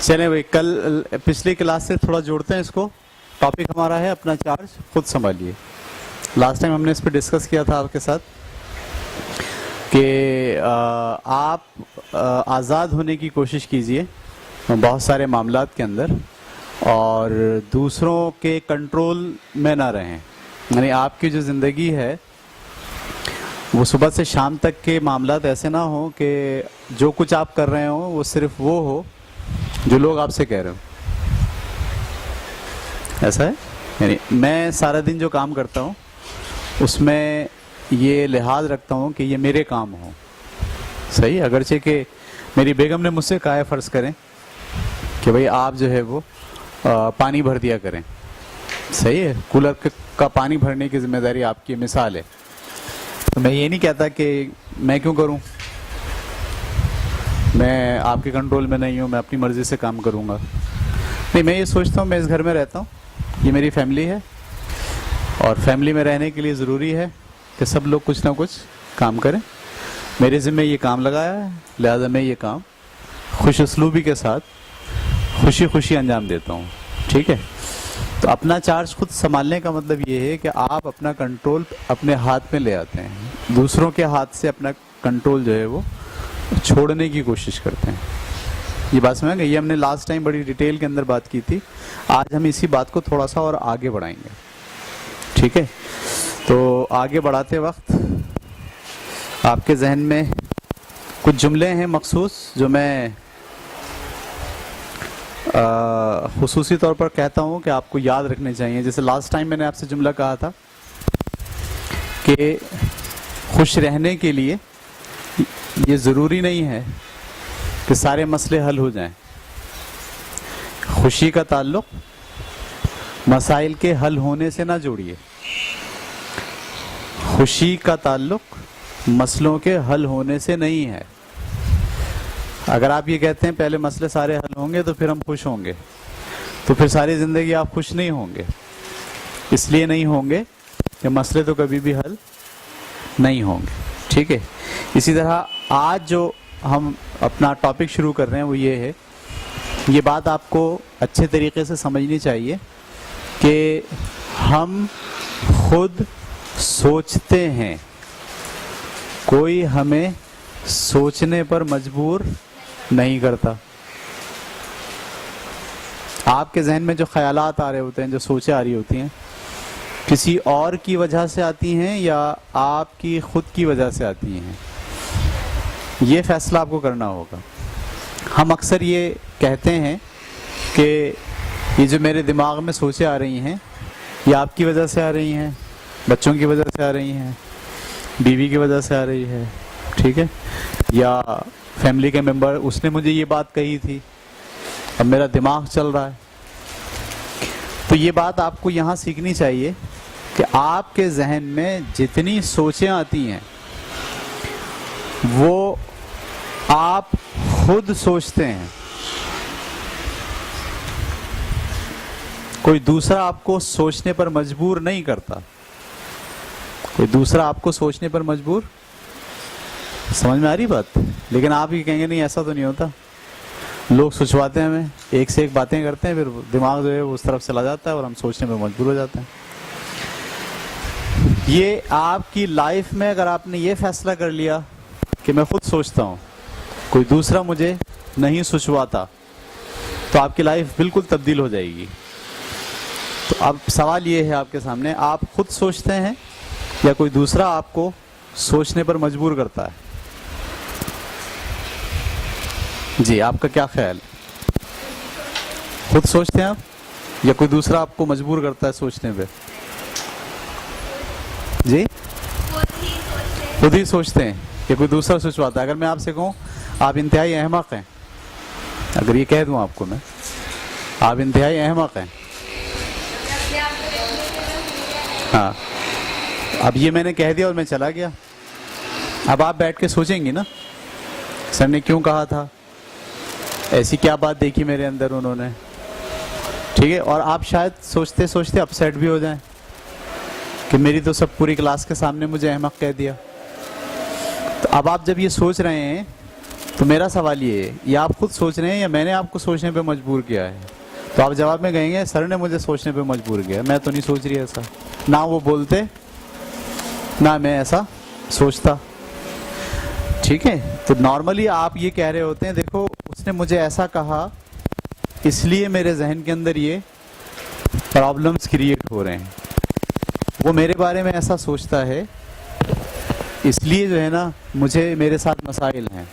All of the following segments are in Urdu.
چلیں بھائی، کل پچھلی کلاس سے تھوڑا جوڑتے ہیں اس کو. ٹاپک ہمارا ہے اپنا چارج خود سنبھالیے. لاسٹ ٹائم ہم نے اس پہ ڈسکس کیا تھا آپ کے ساتھ کہ آپ آزاد ہونے کی کوشش کیجئے بہت سارے معاملات کے اندر، اور دوسروں کے کنٹرول میں نہ رہیں. یعنی آپ کی جو زندگی ہے وہ صبح سے شام تک کے معاملات ایسے نہ ہوں کہ جو کچھ آپ کر رہے ہوں وہ صرف وہ ہو جو لوگ آپ سے کہہ رہے ہوں. ایسا ہے؟ یعنی میں سارا دن جو کام کرتا ہوں اس میں یہ لحاظ رکھتا ہوں کہ یہ میرے کام ہوں. صحیح؟ اگرچہ کہ میری بیگم نے مجھ سے کہا ہے، فرض کریں کہ بھئی آپ جو ہے وہ پانی بھر دیا کریں. صحیح ہے؟ کولر کا پانی بھرنے کی ذمہ داری آپ کی مثال ہے. تو میں یہ نہیں کہتا کہ میں کیوں کروں، میں آپ کے کنٹرول میں نہیں ہوں، میں اپنی مرضی سے کام کروں گا. نہیں، میں یہ سوچتا ہوں میں اس گھر میں رہتا ہوں، یہ میری فیملی ہے، اور فیملی میں رہنے کے لیے ضروری ہے کہ سب لوگ کچھ نہ کچھ کام کریں. میرے ذمہ یہ کام لگایا ہے، لہذا میں یہ کام خوش اسلوبی کے ساتھ خوشی خوشی انجام دیتا ہوں. ٹھیک ہے؟ تو اپنا چارج خود سنبھالنے کا مطلب یہ ہے کہ آپ اپنا کنٹرول اپنے ہاتھ میں لے آتے ہیں، دوسروں کے ہاتھ سے اپنا کنٹرول جو ہے وہ چھوڑنے کی کوشش کرتے ہیں. یہ بات سمجھ گئے؟ یہ ہم نے لاسٹ ٹائم بڑی ڈیٹیل کے اندر بات کی تھی. آج ہم اسی بات کو تھوڑا سا اور آگے بڑھائیں گے. ٹھیک ہے؟ تو آگے بڑھاتے وقت آپ کے ذہن میں کچھ جملے ہیں مخصوص جو میں خصوصی طور پر کہتا ہوں کہ آپ کو یاد رکھنے چاہیے. جیسے لاسٹ ٹائم میں نے آپ سے جملہ کہا تھا کہ خوش رہنے کے لیے یہ ضروری نہیں ہے کہ سارے مسئلے حل ہو جائیں. خوشی کا تعلق مسائل کے حل ہونے سے نہ جوڑیے. خوشی کا تعلق مسئلوں کے حل ہونے سے نہیں ہے. اگر آپ یہ کہتے ہیں پہلے مسئلے سارے حل ہوں گے تو پھر ہم خوش ہوں گے، تو پھر ساری زندگی آپ خوش نہیں ہوں گے. اس لیے نہیں ہوں گے کہ مسئلے تو کبھی بھی حل نہیں ہوں گے. ٹھیک ہے؟ اسی طرح آج جو ہم اپنا ٹاپک شروع کر رہے ہیں وہ یہ ہے، یہ بات آپ کو اچھے طریقے سے سمجھنی چاہیے کہ ہم خود سوچتے ہیں، کوئی ہمیں سوچنے پر مجبور نہیں کرتا. آپ کے ذہن میں جو خیالات آ رہے ہوتے ہیں، جو سوچیں آ رہی ہوتی ہیں، کسی اور کی وجہ سے آتی ہیں یا آپ کی خود کی وجہ سے آتی ہیں، یہ فیصلہ آپ کو کرنا ہوگا. ہم اکثر یہ کہتے ہیں کہ یہ جو میرے دماغ میں سوچیں آ رہی ہیں یہ آپ کی وجہ سے آ رہی ہیں، بچوں کی وجہ سے آ رہی ہیں، بیوی کی وجہ سے آ رہی ہے. ٹھیک ہے؟ یا فیملی کے ممبر، اس نے مجھے یہ بات کہی تھی، اب میرا دماغ چل رہا ہے. تو یہ بات آپ کو یہاں سیکھنی چاہیے کہ آپ کے ذہن میں جتنی سوچیں آتی ہیں وہ آپ خود سوچتے ہیں، کوئی دوسرا آپ کو سوچنے پر مجبور نہیں کرتا. کوئی دوسرا آپ کو سوچنے پر مجبور، سمجھ میں آ رہی بات؟ لیکن آپ یہ کہیں گے نہیں ایسا تو نہیں ہوتا، لوگ سوچواتے ہیں ہمیں، ایک سے ایک باتیں کرتے ہیں، پھر دماغ جو ہے وہ اس طرف چلا جاتا ہے اور ہم سوچنے پر مجبور ہو جاتے ہیں. یہ آپ کی لائف میں اگر آپ نے یہ فیصلہ کر لیا کہ میں خود سوچتا ہوں، کوئی دوسرا مجھے نہیں سوچواتا، تو آپ کی لائف بالکل تبدیل ہو جائے گی. تو اب سوال یہ ہے آپ کے سامنے، آپ خود سوچتے ہیں یا کوئی دوسرا آپ کو سوچنے پر مجبور کرتا ہے؟ جی، آپ کا کیا خیال ہے؟ خود سوچتے ہیں آپ یا کوئی دوسرا آپ کو مجبور کرتا ہے سوچنے پہ؟ جی، خود ہی سوچتے ہیں یا کوئی دوسرا سوچواتا ہے؟ اگر میں آپ سے کہوں آپ انتہائی احمق ہیں، اگر یہ کہہ دوں آپ کو میں آپ انتہائی احمق ہیں، ہاں، اب یہ میں نے کہہ دیا اور میں چلا گیا، اب آپ بیٹھ کے سوچیں گی نا سر نے کیوں کہا تھا، ایسی کیا بات دیکھی میرے اندر انہوں نے. ٹھیک ہے؟ اور آپ شاید سوچتے سوچتے اپسیٹ بھی ہو جائیں کہ میری تو سب پوری کلاس کے سامنے مجھے احمق کہہ دیا. تو اب آپ جب یہ سوچ رہے ہیں تو میرا سوال یہ آپ خود سوچ رہے ہیں یا میں نے آپ کو سوچنے پہ مجبور کیا ہے؟ تو آپ جواب میں کہیں گے سر نے مجھے سوچنے پہ مجبور کیا، میں تو نہیں سوچ رہی ایسا، نہ وہ بولتے نہ میں ایسا سوچتا. ٹھیک ہے، تو نارملی آپ یہ کہہ رہے ہوتے ہیں دیکھو اس نے مجھے ایسا کہا اس لیے میرے ذہن کے اندر یہ پرابلمس کریٹ ہو رہے ہیں، وہ میرے بارے میں ایسا سوچتا ہے اس لیے جو ہے نا مجھے میرے ساتھ مسائل ہیں،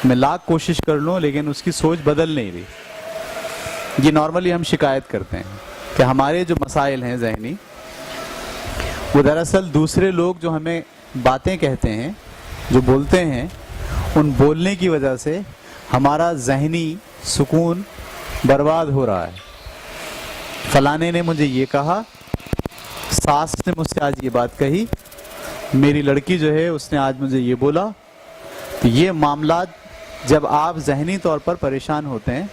میں لاکھ کوشش کر لوں لیکن اس کی سوچ بدل نہیں رہی. یہ نارملی ہم شکایت کرتے ہیں کہ ہمارے جو مسائل ہیں ذہنی وہ دراصل دوسرے لوگ جو ہمیں باتیں کہتے ہیں، جو بولتے ہیں، ان بولنے کی وجہ سے ہمارا ذہنی سکون برباد ہو رہا ہے. فلانے نے مجھے یہ کہا، ساس نے مجھ سے آج یہ بات کہی، میری لڑکی جو ہے اس نے آج مجھے یہ بولا. تو یہ معاملات جب آپ ذہنی طور پر پریشان ہوتے ہیں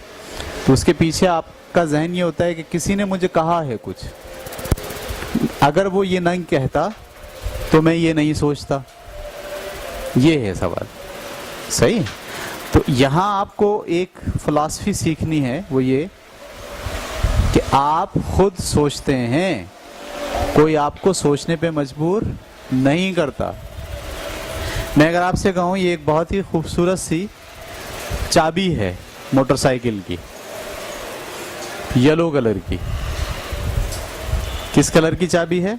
تو اس کے پیچھے آپ کا ذہن یہ ہوتا ہے کہ کسی نے مجھے کہا ہے کچھ، اگر وہ یہ نہیں کہتا تو میں یہ نہیں سوچتا. یہ ہے سوال. صحیح. تو یہاں آپ کو ایک فلسفی سیکھنی ہے، وہ یہ کہ آپ خود سوچتے ہیں، کوئی آپ کو سوچنے پہ مجبور نہیں کرتا. میں اگر آپ سے کہوں یہ ایک بہت ہی خوبصورت سی چابی ہے موٹر سائیکل کی، یلو کلر کی. کس کلر کی چابی ہے؟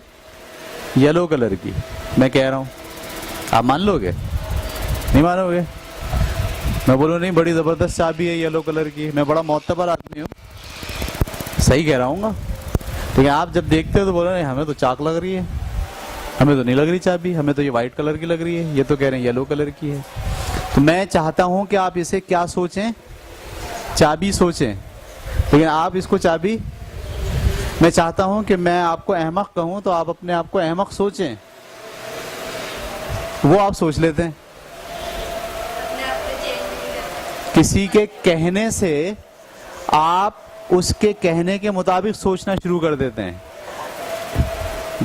یلو کلر کی. میں کہہ رہا ہوں آپ مان لو گے؟ نہیں مانو گے؟ میں بولوں نہیں بڑی زبردست چابی ہے یلو کلر کی، میں بڑا معتبر آدمی ہوں، صحیح کہہ رہا ہوں گا. لیکن آپ جب دیکھتے ہو تو بولو نہیں ہمیں تو چاک لگ رہی ہے، ہمیں تو نہیں لگ رہی چابی، ہمیں تو یہ وائٹ کلر کی لگ رہی ہے، یہ تو کہہ رہے ہیں یلو کلر کی ہے. تو میں چاہتا ہوں کہ آپ اسے کیا سوچیں؟ چابی سوچیں. لیکن آپ اس کو چابی، میں چاہتا ہوں کہ میں آپ کو احمق کہوں تو آپ اپنے آپ کو احمق سوچیں. وہ آپ سوچ لیتے ہیں. کسی کے کہنے سے آپ اس کے کہنے کے مطابق سوچنا شروع کر دیتے ہیں.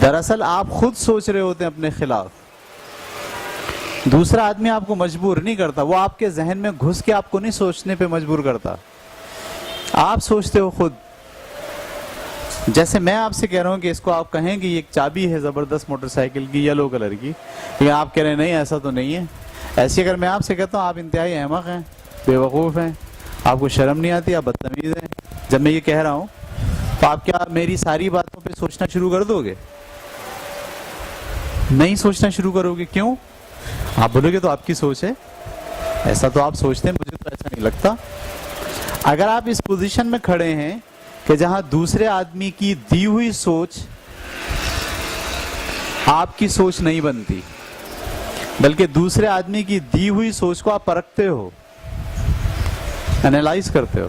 دراصل آپ خود سوچ رہے ہوتے ہیں اپنے خلاف. دوسرا آدمی آپ کو مجبور نہیں کرتا، وہ آپ کے ذہن میں گھس کے آپ کو نہیں سوچنے پہ مجبور کرتا، آپ سوچتے ہو خود. جیسے میں آپ سے کہہ رہا ہوں کہ اس کو آپ کہیں کہ یہ ایک چابی ہے زبردست موٹر سائیکل کی یلو کلر کی، لیکن آپ کہہ رہے ہیں نہیں ایسا تو نہیں ہے. ایسے اگر میں آپ سے کہتا ہوں آپ انتہائی احمق ہیں، بے وقوف ہیں، آپ کو شرم نہیں آتی، آپ بدتمیز ہیں، جب میں یہ کہہ رہا ہوں تو آپ کیا میری ساری باتوں پہ سوچنا شروع کر دو گے؟ نہیں سوچنا شروع کرو گے. کیوں؟ آپ بولو گے تو آپ کی سوچ ہے، ایسا تو آپ سوچتے ہیں، مجھے تو ایسا نہیں لگتا. اگر آپ اس پوزیشن میں کھڑے ہیں کہ جہاں دوسرے آدمی کی دی ہوئی سوچ آپ کی سوچ نہیں بنتی، بلکہ دوسرے آدمی کی دی ہوئی سوچ کو آپ پرکھتے ہو، انالائز کرتے ہو،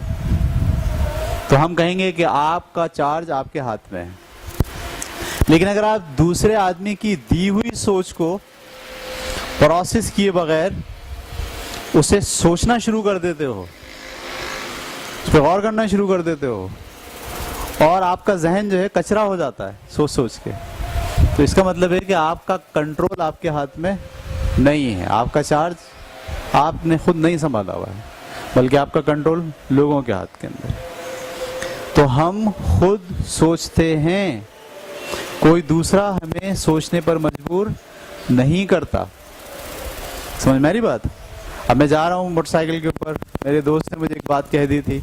تو ہم کہیں گے کہ آپ کا چارج آپ کے ہاتھ میں ہے. لیکن اگر آپ دوسرے آدمی کی دی ہوئی سوچ کو پروسیس کیے بغیر اسے سوچنا شروع کر دیتے ہو، اس پہ غور کرنا شروع کر دیتے ہو، اور آپ کا ذہن جو ہے کچرا ہو جاتا ہے سوچ سوچ کے، تو اس کا مطلب ہے کہ آپ کا کنٹرول آپ کے ہاتھ میں نہیں ہے. آپ کا چارج آپ نے خود نہیں سنبھالا ہوا ہے، بلکہ آپ کا کنٹرول لوگوں کے ہاتھ کے اندر. تو ہم خود سوچتے ہیں، کوئی دوسرا ہمیں سوچنے پر مجبور نہیں کرتا. سمجھ میری بات؟ اب میں جا رہا ہوں موٹر سائیکل کے اوپر، میرے دوست نے مجھے ایک بات کہہ دی تھی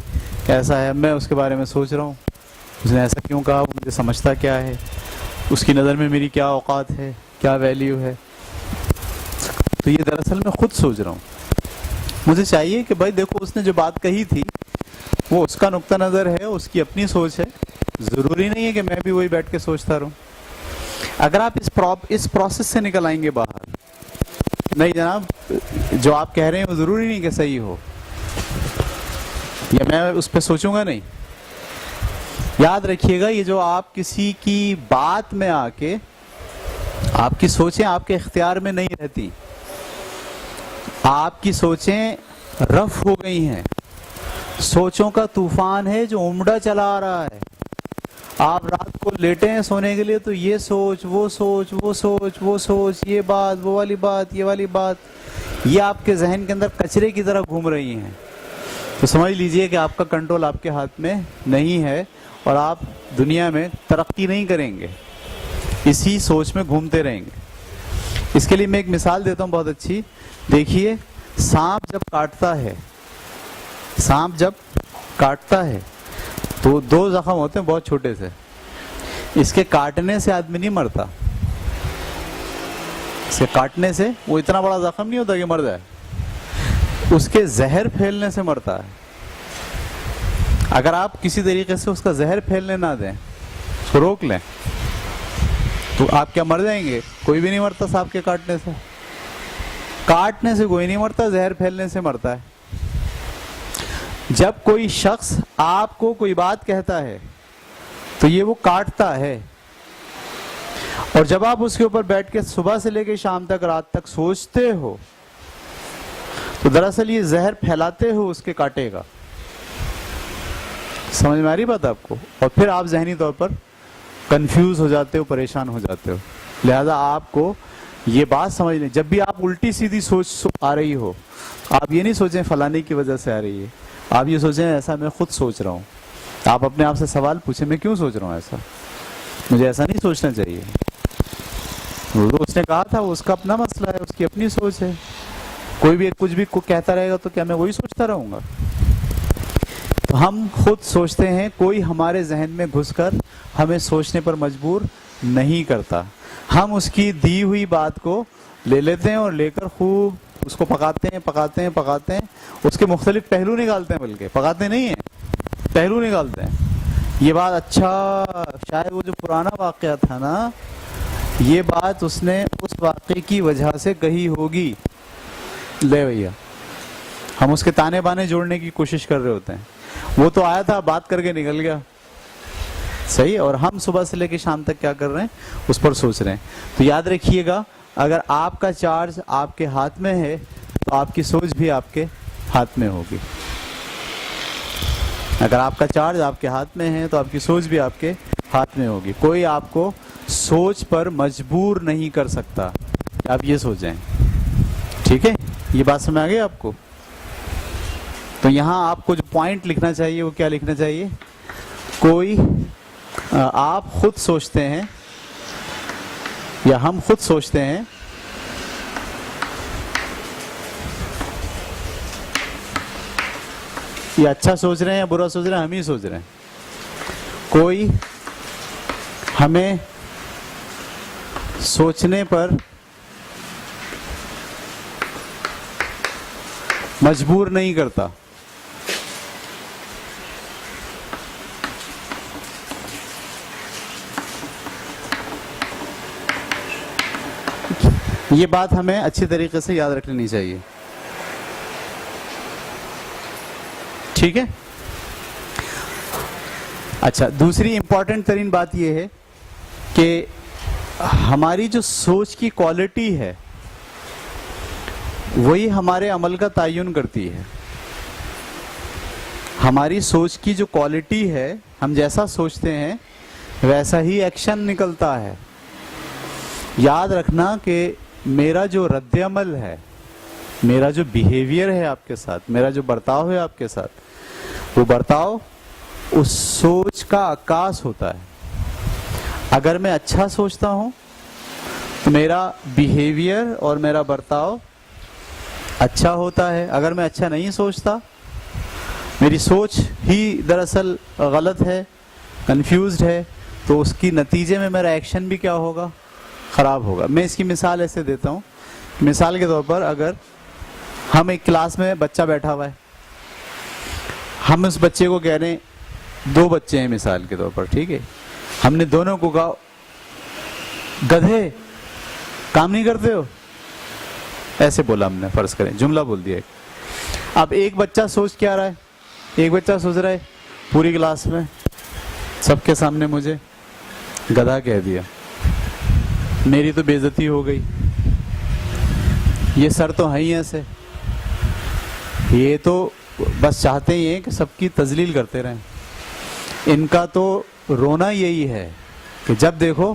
کہ ایسا ہے، میں اس کے بارے میں سوچ رہا ہوں اس نے ایسا کیوں کہا، مجھے سمجھتا کیا ہے، اس کی نظر میں میری کیا اوقات ہے، کیا ویلیو ہے. تو یہ دراصل میں خود سوچ رہا ہوں. مجھے چاہیے کہ بھائی دیکھو اس نے جو بات کہی تھی وہ اس کا نقطہ نظر ہے، اس کی اپنی سوچ ہے، ضروری نہیں ہے کہ میں بھی وہی بیٹھ کے سوچتا رہوں. اگر آپ اس پروسیس سے نکل آئیں گے باہر، نہیں جناب جو آپ کہہ رہے ہیں وہ ضروری نہیں کہ صحیح ہو، یا میں اس پہ سوچوں گا نہیں. یاد رکھیے گا یہ جو آپ کسی کی بات میں آ کے، آپ کی سوچیں آپ کے اختیار میں نہیں رہتی، آپ کی سوچیں رف ہو گئی ہیں. سوچوں کا طوفان ہے جو عمڈہ چلا آ رہا ہے. آپ رات کو لیٹے ہیں سونے کے لیے تو یہ سوچ وہ سوچ وہ سوچ وہ سوچ، یہ بات وہ والی بات یہ والی بات، یہ آپ کے ذہن کے اندر کچرے کی طرح گھوم رہی ہیں، تو سمجھ لیجئے کہ آپ کا کنٹرول آپ کے ہاتھ میں نہیں ہے اور آپ دنیا میں ترقی نہیں کریں گے، اسی سوچ میں گھومتے رہیں گے۔ اس کے لیے میں ایک مثال دیتا ہوں بہت اچھی۔ دیکھیے، سانپ جب کاٹتا ہے تو دو زخم ہوتے ہیں بہت چھوٹے سے، اس کے کاٹنے سے آدمی نہیں مرتا، اس کے کاٹنے سے وہ اتنا بڑا زخم نہیں ہوتا کہ مر جائے، اس کے زہر پھیلنے سے مرتا ہے۔ اگر آپ کسی طریقے سے اس کا زہر پھیلنے نہ دیں، اس کو روک لیں، تو آپ کیا مر جائیں گے؟ کوئی بھی نہیں مرتا سانپ کے کاٹنے سے، کاٹنے سے کوئی نہیں مرتا، زہر پھیلنے سے مرتا ہے۔ جب کوئی شخص آپ کو کوئی بات کہتا ہے تو یہ وہ کاٹتا ہے، اور جب آپ اس کے اوپر بیٹھ کے صبح سے لے کے شام تک، رات تک سوچتے ہو، تو دراصل یہ زہر پھیلاتے ہو اس کے کاٹے کا۔ سمجھ میں آ رہی بات آپ کو؟ اور پھر آپ ذہنی طور پر کنفیوز ہو جاتے ہو، پریشان ہو جاتے ہو۔ لہذا آپ کو یہ بات سمجھ لیں، جب بھی آپ الٹی سیدھی سوچ آ رہی ہو، آپ یہ نہیں سوچیں فلانے کی وجہ سے آ رہی ہے، آپ یہ سوچیں ایسا میں خود سوچ رہا ہوں۔ آپ اپنے آپ سے سوال پوچھیں، میں کیوں سوچ رہا ہوں ایسا؟ مجھے ایسا نہیں سوچنا چاہیے۔ وہ اس نے کہا تھا، وہ اس کا اپنا مسئلہ ہے، اس کی اپنی سوچ ہے۔ کوئی بھی کچھ بھی کہتا رہے گا تو کیا میں وہی سوچتا رہوں گا؟ تو ہم خود سوچتے ہیں، کوئی ہمارے ذہن میں گھس کر ہمیں سوچنے پر مجبور نہیں کرتا۔ ہم اس کی دی ہوئی بات کو لے لیتے ہیں اور لے کر خوب اس کو پکاتے ہیں، اس کے مختلف پہلو نکالتے ہیں، بلکہ پکاتے نہیں ہیں، پہلو نکالتے ہیں۔ یہ بات اچھا، شاید وہ جو پرانا واقعہ تھا نا، یہ بات اس نے اس واقعے کی وجہ سے کہی ہوگی، لے بھیا، ہم اس کے تانے بانے جوڑنے کی کوشش کر رہے ہوتے ہیں۔ وہ تو آیا تھا، بات کر کے نکل گیا، صحیح، اور ہم صبح سے لے کے شام تک کیا کر رہے ہیں؟ اس پر سوچ رہے ہیں۔ تو یاد رکھیے گا، اگر آپ کا چارج آپ کے ہاتھ میں ہے تو آپ کی سوچ بھی آپ کے ہاتھ میں ہوگی۔ اگر آپ کا چارج آپ کے ہاتھ میں ہے تو آپ کی سوچ بھی آپ کے ہاتھ میں ہوگی۔ کوئی آپ کو سوچ پر مجبور نہیں کر سکتا کہ آپ یہ سوچیں، ٹھیک ہے؟ یہ بات سمجھ آ گئی آپ کو؟ تو یہاں آپ کو جو پوائنٹ لکھنا چاہیے وہ کیا لکھنا چاہیے؟ کوئی آپ خود سوچتے ہیں یا ہم خود سوچتے ہیں یا اچھا سوچ رہے ہیں یا برا سوچ رہے ہیں؟ ہم ہی سوچ رہے ہیں۔ کوئی ہمیں سوچنے پر مجبور نہیں کرتا۔ یہ بات ہمیں اچھی طریقے سے یاد رکھ لینی چاہیے، ٹھیک ہے؟ اچھا، دوسری امپورٹنٹ ترین بات یہ ہے کہ ہماری جو سوچ کی کوالٹی ہے وہی ہمارے عمل کا تعین کرتی ہے۔ ہماری سوچ کی جو کوالٹی ہے، ہم جیسا سوچتے ہیں ویسا ہی ایکشن نکلتا ہے۔ یاد رکھنا کہ میرا جو رد عمل ہے، میرا جو بیہیویئر ہے آپ کے ساتھ، میرا جو برتاؤ ہے آپ کے ساتھ، وہ برتاؤ اس سوچ کا عکاس ہوتا ہے۔ اگر میں اچھا سوچتا ہوں تو میرا بیہیویئر اور میرا برتاؤ اچھا ہوتا ہے۔ اگر میں اچھا نہیں سوچتا، میری سوچ ہی دراصل غلط ہے، کنفیوزڈ ہے، تو اس کی نتیجے میں میرا ایکشن بھی کیا ہوگا؟ خراب ہوگا۔ میں اس کی مثال ایسے دیتا ہوں، مثال کے طور پر اگر ہم ایک کلاس میں بچہ بیٹھا ہوا ہے، ہم اس بچے کو کہہ رہے ہیں، دو بچے ہیں مثال کے طور پر، ٹھیک ہے، ہم نے دونوں کو کہا گدھے کام نہیں کرتے ہو، ایسے بولا ہم نے، فرض کریں جملہ بول دیا۔ اب ایک بچہ سوچ کیا رہا ہے؟ ایک بچہ سوچ رہا ہے پوری کلاس میں سب کے سامنے مجھے گدھا کہہ دیا، میری تو بے عزتی ہو گئی، یہ سر تو ہیں ہی ایسے، یہ تو بس چاہتے ہی ہیں کہ سب کی تذلیل کرتے رہیں، ان کا تو رونا یہی ہے کہ جب دیکھو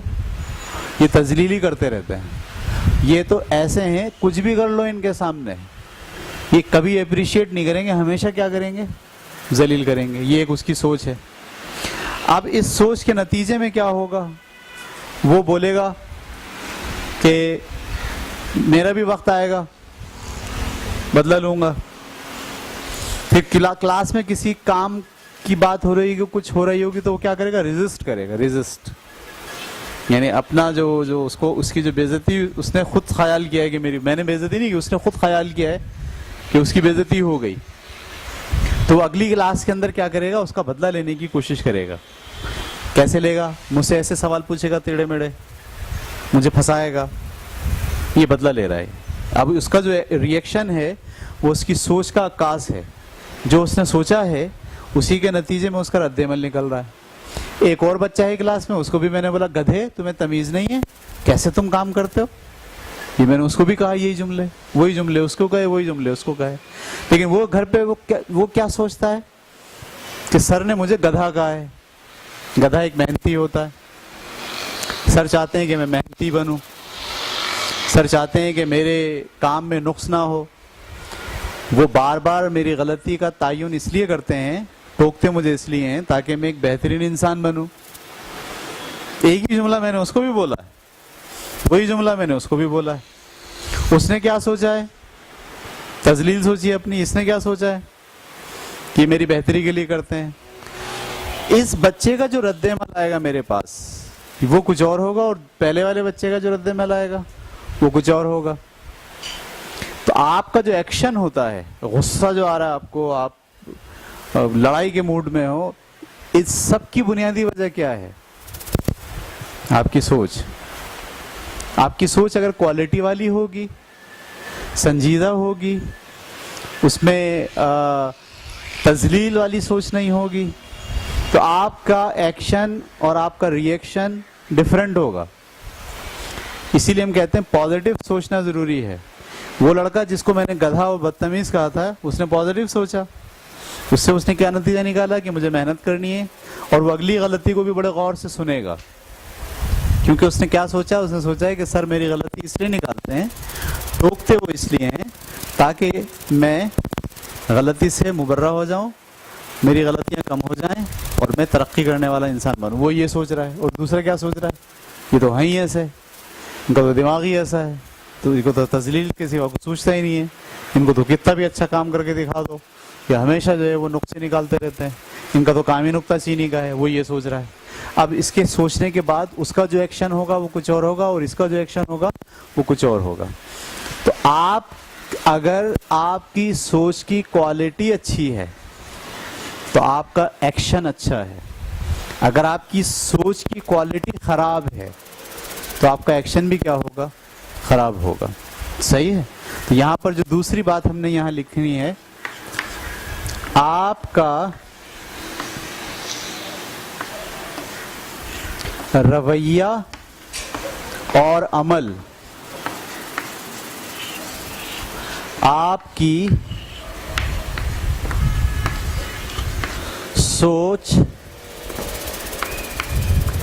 یہ تذلیل ہی کرتے رہتے ہیں۔ یہ تو ایسے ہیں کچھ بھی کر لو ان کے سامنے، یہ کبھی اپریشیٹ نہیں کریں گے، ہمیشہ کیا کریں گے؟ ذلیل کریں گے. یہ ایک اس کی سوچ ہے. اب اس سوچ کے نتیجے میں کیا ہوگا؟ وہ بولے گا کہ میرا بھی وقت آئے گا، بدلہ لوں گا. پھر کلاس میں کسی کام کی بات ہو رہی ہوگی، کچھ ہو رہی ہوگی، تو وہ کیا کرے گا؟ ریزسٹ کرے گا. ریزسٹ یعنی اپنا جو اس کی جو بے عزتی اس نے خود خیال کیا ہے کہ میں نے بے عزتی نہیں کی، اس نے خود خیال کیا ہے کہ اس کی بے عزتی ہو گئی، تو وہ اگلی کلاس کے اندر کیا کرے گا؟ اس کا بدلہ لینے کی کوشش کرے گا. کیسے لے گا؟ مجھ سے ایسے سوال پوچھے گا ٹیڑھے میڑھے، مجھے پھنسائے گا. یہ بدلہ لے رہا ہے. اب اس کا جو ری ایکشن ہے وہ اس کی سوچ کا عکاس ہے. جو اس نے سوچا ہے اسی کے نتیجے میں اس کا رد عمل نکل رہا ہے. ایک اور بچہ ہے کلاس میں، اس کو بھی میں نے بولا گدھے تمہیں تمیز نہیں ہے، کیسے تم کام کرتے ہو؟ یہ میں نے اس کو بھی کہا، یہی جملے، وہی جملے اس کو کہے، وہی جملے اس کو کہے. لیکن وہ گھر پہ وہ کیا سوچتا ہے کہ سر نے مجھے گدھا کہا ہے. گدھا ایک محنتی ہوتا ہے. سر چاہتے ہیں کہ میں محنتی بنوں، سر چاہتے ہیں کہ میرے کام میں نقص نہ ہو. وہ بار بار میری غلطی کا تعین اس لیے کرتے ہیں، ٹوکتے مجھے اس لیے ہیں تاکہ میں ایک بہترین انسان بنوں. ایک ہی جملہ میں نے اس کو بھی بولا ہے، وہی جملہ میں نے اس کو بھی بولا ہے. اس نے کیا سوچا ہے؟ تذلیل سوچی ہے اپنی. اس نے کیا سوچا ہے؟ کہ میری بہتری کے لیے کرتے ہیں. اس بچے کا جو رد عمل آئے گا میرے پاس وہ کچھ اور ہوگا، اور پہلے والے بچے کا جو رد عمل آئے گا وہ کچھ اور ہوگا. تو آپ کا جو ایکشن ہوتا ہے، غصہ جو آ رہا ہے آپ کو، آپ لڑائی کے موڈ میں ہو، اس سب کی بنیادی وجہ کیا ہے؟ آپ کی سوچ. آپ کی سوچ اگر کوالٹی والی ہوگی، سنجیدہ ہوگی، اس میں تذلیل والی سوچ نہیں ہوگی، تو آپ کا ایکشن اور آپ کا ری ایکشن ڈفرینٹ ہوگا. اسی لیے ہم کہتے ہیں پازیٹیو سوچنا ضروری ہے. وہ لڑکا جس کو میں نے گدھا اور بدتمیز کہا تھا، اس نے پازیٹیو سوچا. اس نے کیا نتیجہ نکالا کہ مجھے محنت کرنی ہے، اور وہ اگلی غلطی کو بھی بڑے غور سے سنے گا. کیونکہ اس نے کیا سوچا؟ اس نے سوچا ہے کہ سر میری غلطی اس لیے نکالتے ہیں، ٹوکتے وہ اس لیے ہیں تاکہ میں غلطی سے مبرہ ہو جاؤں، میری غلطیاں کم ہو جائیں اور میں ترقی کرنے والا انسان بنوں. وہ یہ سوچ رہا ہے. اور دوسرا کیا سوچ رہا ہے؟ یہ تو ہیں ہی ایسے، ان کا تو دماغ ہی ایسا ہے، تو ان کو تو تذلیل کے سوا کچھ سوچتا ہی نہیں ہے. ان کو تو کتنا بھی اچھا کام کر کے دکھا دو، کہ ہمیشہ جو ہے وہ نقصے نکالتے رہتے ہیں. ان کا تو کام ہی نکتہ چینی کا ہے. وہ یہ سوچ رہا ہے. اب اس کے سوچنے کے بعد اس کا جو ایکشن ہوگا وہ کچھ اور ہوگا، اور اس کا جو ایکشن ہوگا وہ کچھ اور ہوگا. تو اگر آپ کی سوچ کی کوالٹی اچھی ہے تو آپ کا ایکشن اچھا ہے. اگر آپ کی سوچ کی کوالٹی خراب ہے تو آپ کا ایکشن بھی کیا ہوگا؟ خراب ہوگا. صحیح ہے. تو یہاں پر جو دوسری بات ہم نے یہاں لکھنی ہے، آپ کا رویہ اور عمل آپ کی سوچ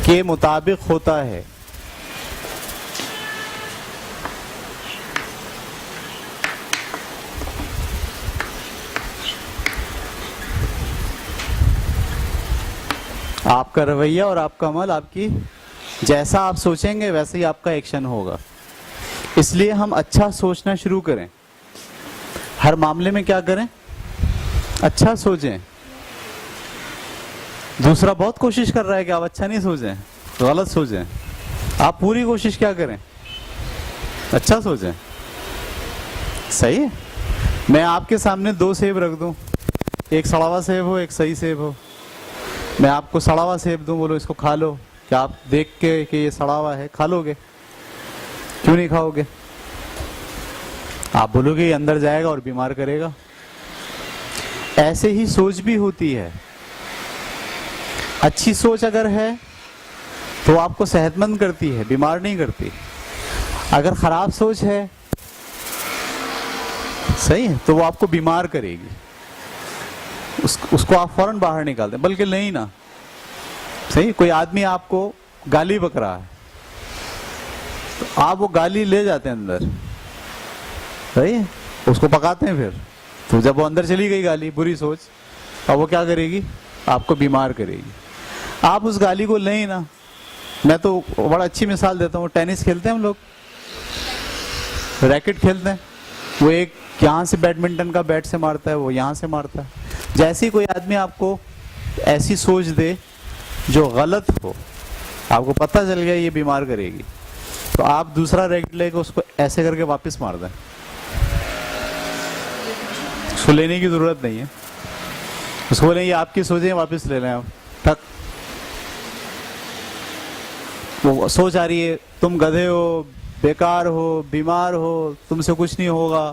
کے مطابق ہوتا ہے. آپ کا رویہ اور آپ کا عمل، آپ کی جیسا آپ سوچیں گے ویسے ہی آپ کا ایکشن ہوگا. اس لیے ہم اچھا سوچنا شروع کریں. ہر معاملے میں کیا کریں؟ اچھا سوچیں. دوسرا بہت کوشش کر رہا ہے کہ آپ اچھا نہیں سوچیں، غلط سوچیں. آپ پوری کوشش کیا کریں؟ اچھا سوچیں. صحیح ہے. میں آپ کے سامنے 2 سیب رکھ دوں، ایک سڑا ہوا سیب ہو، ایک صحیح سیب ہو. میں آپ کو سڑا ہوا سیب دوں، بولو اس کو کھا لو، کیا آپ دیکھ کے کہ یہ سڑا ہوا ہے کھا لو گے؟ کیوں نہیں کھاؤ گے؟ آپ بولو گے یہ اندر جائے گا اور بیمار کرے گا. ایسے ہی سوچ بھی ہوتی ہے. اچھی سوچ اگر ہے تو آپ کو صحت مند کرتی ہے، بیمار نہیں کرتی. اگر خراب سوچ ہے، صحیح ہے، تو وہ آپ کو بیمار کرے گی. اس کو آپ فوراً باہر نکال دیں. بلکہ نہیں نا، صحیح. کوئی آدمی آپ کو گالی بک رہا ہے، تو آپ وہ گالی لے جاتے ہیں اندر، صحیح ہے، اس کو پکاتے ہیں پھر، تو جب وہ اندر چلی گئی گالی، بری سوچ، اب وہ کیا کرے گی؟ آپ کو بیمار کرے گی۔ آپ اس گالی کو لیں نا۔ میں تو بڑا اچھی مثال دیتا ہوں، ٹینس کھیلتے ہیں ہم لوگ، ریکٹ کھیلتے ہیں، وہ ایک یہاں سے بیڈمنٹن کا بیٹ سے مارتا ہے، وہ یہاں سے مارتا ہے۔ جیسے ہی کوئی آدمی آپ کو ایسی سوچ دے جو غلط ہو، آپ کو پتہ چل گیا یہ بیمار کرے گی، تو آپ دوسرا ریکٹ لے کے اس کو ایسے کر کے واپس مار دیں، اس کو لینے کی ضرورت نہیں ہے، اس کو بولیں یہ آپ کی سوچیں، واپس لے لیں آپ، ٹھک۔ وہ سوچ آ رہی ہے تم گدھے ہو، بیکار ہو، بیمار ہو، تم سے کچھ نہیں ہوگا،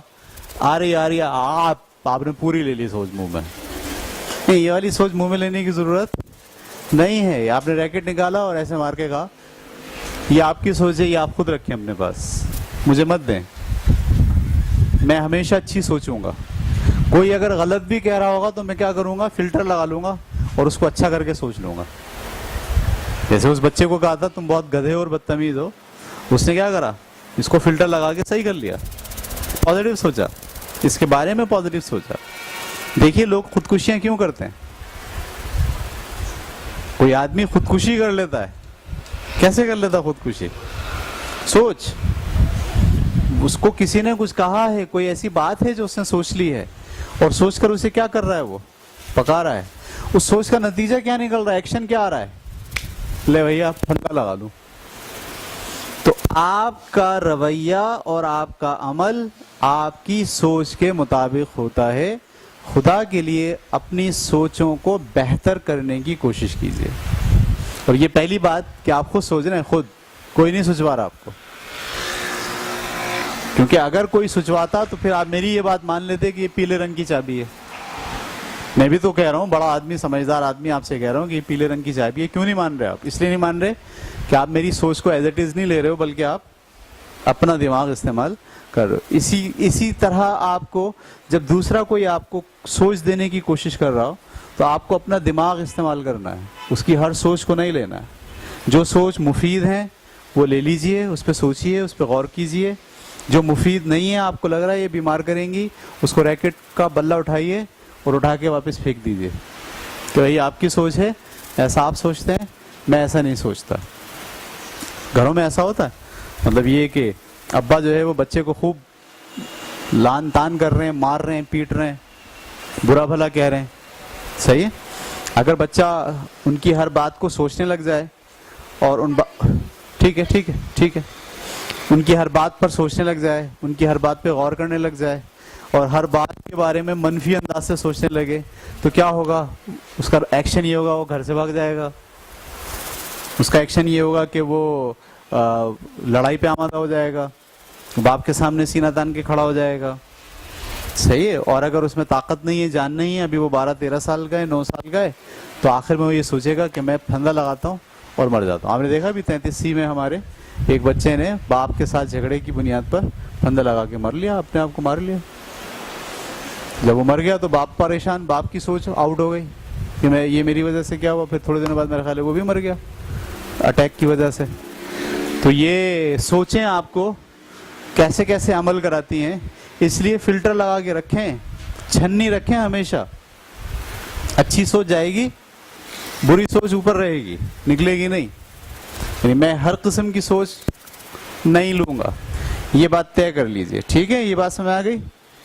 آ رہی آپ نے پوری لے لی سوچ منہ میں۔ نہیں، یہ والی سوچ منہ میں لینے کی ضرورت نہیں ہے۔ آپ نے ریکٹ نکالا اور ایسے مار کے کہا یہ آپ کی سوچ ہے، یہ آپ خود رکھیں اپنے پاس، مجھے مت دیں، میں ہمیشہ اچھی سوچوں گا۔ کوئی اگر غلط بھی کہہ رہا ہوگا تو میں کیا کروں گا؟ فلٹر لگا لوں گا اور اس کو اچھا کر کے سوچ لوں گا۔ جیسے اس بچے کو کہا تھا تم بہت گدھے اور بدتمیز ہو، اس نے کیا کرا؟ اس کو فلٹر لگا کے صحیح کر لیا، پازیٹیو سوچا، اس کے بارے میں پازیٹیو سوچا۔ دیکھیے لوگ خودکشیاں کیوں کرتے ہیں؟ کوئی آدمی خودکشی کر لیتا ہے، کیسے کر لیتا خودکشی؟ سوچ، اس کو کسی نے کچھ کہا ہے، کوئی ایسی بات ہے جو اس نے سوچ لی ہے، اور سوچ کر اسے کیا کر رہا ہے؟ وہ پکا رہا ہے۔ اس سوچ کا نتیجہ کیا نکل رہا ہے؟ ایکشن کیا آ رہا ہے؟ لے بھیا پھندا لگا لوں۔ تو آپ کا رویہ اور آپ کا عمل آپ کی سوچ کے مطابق ہوتا ہے۔ خدا کے لیے اپنی سوچوں کو بہتر کرنے کی کوشش کیجیے۔ اور یہ پہلی بات کہ آپ خود سوچ رہے ہیں، خود کوئی نہیں سوچوا رہا آپ کو، کیونکہ اگر کوئی سوچواتا تو پھر آپ میری یہ بات مان لیتے کہ یہ پیلے رنگ کی چابی ہے۔ میں بھی تو کہہ رہا ہوں، بڑا آدمی، سمجھدار آدمی آپ سے کہہ رہا ہوں کہ یہ پیلے رنگ کی چابی ہے۔ کیوں نہیں مان رہے آپ؟ اس لیے نہیں مان رہے کہ آپ میری سوچ کو ایز اٹ از نہیں لے رہے ہو، بلکہ آپ اپنا دماغ استعمال کر رہے ہو۔ اسی طرح آپ کو جب دوسرا کوئی آپ کو سوچ دینے کی کوشش کر رہا ہو تو آپ کو اپنا دماغ استعمال کرنا ہے، اس کی ہر سوچ کو نہیں لینا ہے۔ جو سوچ مفید ہیں وہ لے لیجئے، اس پہ سوچئے، اس پہ غور کیجئے۔ جو مفید نہیں ہے، آپ کو لگ رہا ہے یہ بیمار کریں گی، اس کو ریکٹ کا بلہ اٹھائیے اور اٹھا کے واپس پھینک دیجئے کہ یہ آپ کی سوچ ہے، ایسا آپ سوچتے ہیں، میں ایسا نہیں سوچتا۔ گھروں میں ایسا ہوتا ہے، مطلب یہ کہ ابا جو ہے وہ بچے کو خوب لان تان کر رہے ہیں، مار رہے ہیں، پیٹ رہے ہیں، برا بھلا کہہ رہے ہیں، صحیح ہے؟ اگر بچہ ان کی ہر بات کو سوچنے لگ جائے اور ٹھیک ہے ان کی ہر بات پر سوچنے لگ جائے، ان کی ہر بات پہ غور کرنے لگ جائے اور ہر بات کے بارے میں منفی انداز سے سوچنے لگے، تو کیا ہوگا؟ اس کا ایکشن یہ ہوگا وہ گھر سے بھاگ جائے گا، اس کا ایکشن یہ ہوگا کہ وہ لڑائی پہ آمادہ ہو جائے گا، باپ کے سامنے سینہ تان کے کھڑا ہو جائے گا، صحیح ہے؟ اور اگر اس میں طاقت نہیں ہے، جان نہیں ہے، ابھی وہ 12-13 سال کا ہے، 9 سال کا ہے، تو آخر میں وہ یہ سوچے گا کہ میں پھندا لگاتا ہوں اور مر جاتا ہوں۔ آپ نے دیکھا بھی 33 میں ہمارے ایک بچے نے باپ کے ساتھ جھگڑے کی بنیاد پر پھندا لگا کے مر لیا، اپنے آپ کو مار لیا۔ جب وہ مر گیا تو باپ پریشان، باپ کی سوچ آؤٹ ہو گئی کہ یہ میری وجہ سے کیا ہوا۔ پھر تھوڑے دنوں بعد میرا خیال ہے وہ بھی مر گیا اٹیک کی وجہ سے۔ تو یہ سوچیں آپ کو کیسے کیسے عمل کراتی ہیں، اس لیے فلٹر لگا کے رکھیں، چھنی رکھیں ہمیشہ۔ اچھی سوچ جائے گی، بری سوچ اوپر رہے گی، نکلے گی نہیں۔ یعنی میں ہر قسم کی سوچ نہیں لوں گا، یہ بات طے کر لیجئے، ٹھیک ہے؟ یہ بات سمجھ آ گئی؟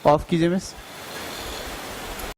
آف کیجئے مس۔